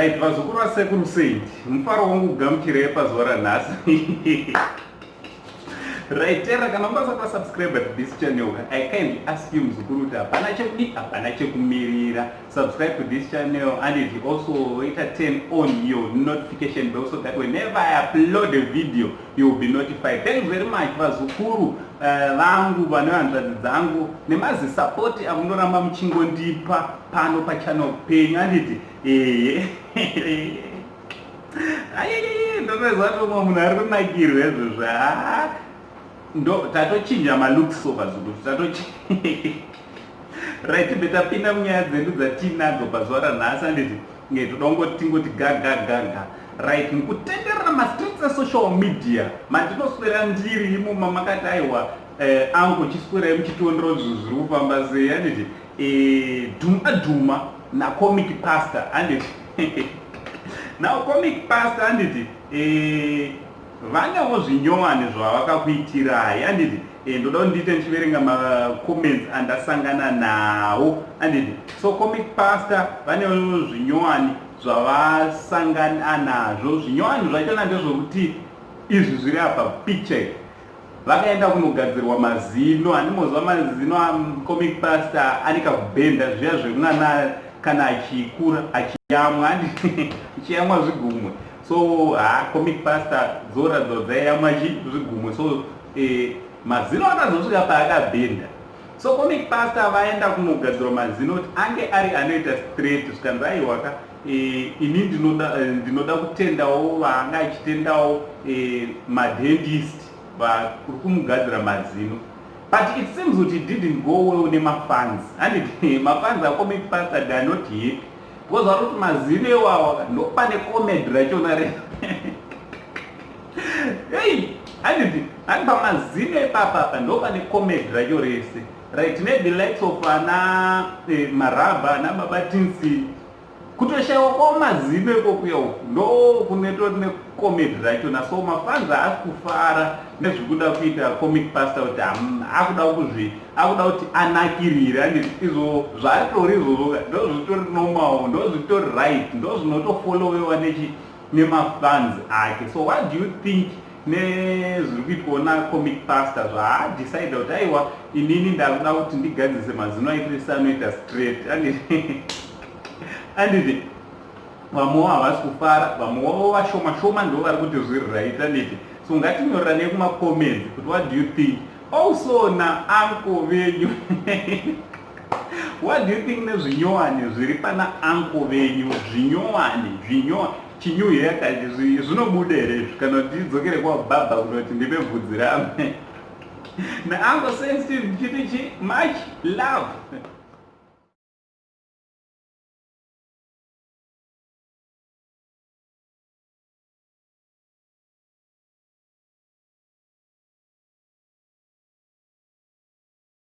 Right, vazukuru vasekuru Saint, mufaro wangu kugamuchira pazuva ranhasi. Right, kana musati subscribe to this channel, I kindly ask you muzukuru kuti hapana chekumirira. Subscribe to this channel and it also turn on your notification bell so that whenever I upload a video, you will be notified. Thank you very much vazukuru vangu vanohanzvadzi dzangu nemazi support amunoramba muchingondipa pano pachannel penyu anditi ndotozva tomwe munhu ari kunakirwa izvozvo ndo tatochinja malooks over zulu right betapinda munyaya dzedu dzatinadzo pazuva ranhasi anditi tingoti gaga right nikutenderera mastreets esocial media mandinoswera ndiri imo makati aiwa angu chiswera muchitondero zviri kufamba sei anditi dhuma nacomic pastor anditi now comic pastor anditi vanewo zvinyowani zvavakakuitirai anditi ndoda kuti ndiite ndichiverenga macomments andasangana nawo anditi so comic pastor vanewo zvinyowani zvavasangana nazvo. Zvinyowani zvachona ndezvokuti izvi zviri apa picture vakaenda kunogadzirwa mazino. Handimozva mazino acomic pastor anikakubhenda zviya zvekunana kana achikura achiyamwa achiyamwa zvigumwe. So comic pastor dzoradza dzaiyamwa zvigumwe, so mazino akazosvika paakabhenda. So comic pastor vaenda kunogadzirwa mazino kuti ange ari anoita straight. Zvikanzi aiwaka ini ndinoda kutendawo vaanga achitendawo madentist kuri kumugadzira mazino, but it seems kuti it didn't go well nemafans and mafans acomic pastor they are not happy because varoti mazino iwawa ndopane comedy rachona hey anditi ari pamazino epapapa ndopane comedy racho rese, right? Maybe likes of ana maraba ana babatinsi kutoshayiwa kwamazino ikokuya uku ndo kunetori necomedy rachona. So mafans ari kufara nezvikuda kuita comic pastor kuti akuda kuti anakirire anditi izvo zvaritori izvozvo ndozvitori normal, ndozvitori right, ndozvinotofolowewa nemafans ake. So what do you think nezviri kuitwa nacomic pastor zvaadecide kuti aiwa inini ndakuda kuti ndigadzise mazino aitisa anoita straight anditi vamwewo havasi kufara, vamwewo vashoma ndo vari kuti zviri right anditi. So ngatinyorera nekumacomments kuti what do you think also naanko venyu what do you think nezvinyowani zviri pana anko venyu? Zvinyowani chinyuheka zvinobuda here kana kuti tidzokere kwabhabha kunoti ndipe bvudzi rame naanko sensitive chiti much love.